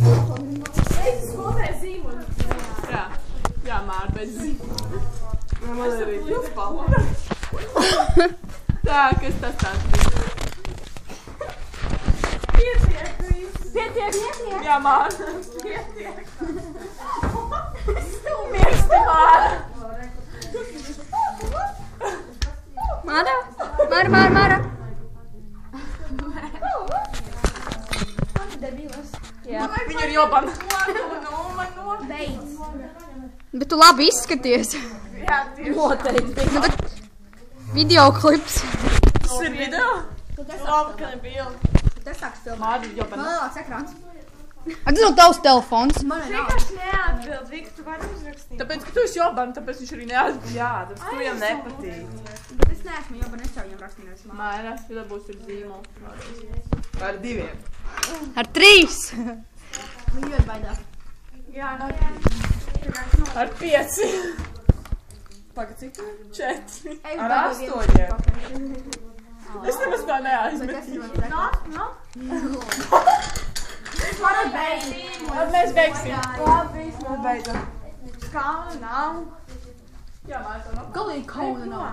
Es skolotājs zīmols. Jā, Mārta, es zinu. Man arī uzpalda. Tā, kas tas tāds ir? Pietiek. Jā, Mārta. Pietiek. Mirsti, Māra. Māra. Viņu ir jobana. Beidz. Bet tu labi izskaties. Jā, noteikti. Nu, video klips. Tas ir video? Labi, ka nebija. Tas sāks filmēt. Māra ir jobana. Man lielāks ekrāns. Tas nav tavs telefons. Vienkārši neatbild, Vika, tu vari uzrakstīt. Tāpēc, ka tu esi jobana, tāpēc viņš arī neatbild. Jā, tāpēc tu viņam nepatīk. Bet es neesmu jobana, es jau viņam rakstīju. Māra, tu dabūs ir zīmolu. Ar 2. Ar 3. Viņa ļoti baidās. Jā, ar 5. Pagad, cik? 4. Ar 8. Es nemaz tā neaizmetīšu. Mēs beigsim. Labi, mēs beidzam. Kauna nav. Jā, Mārta, nav. Galīgi kauna nav.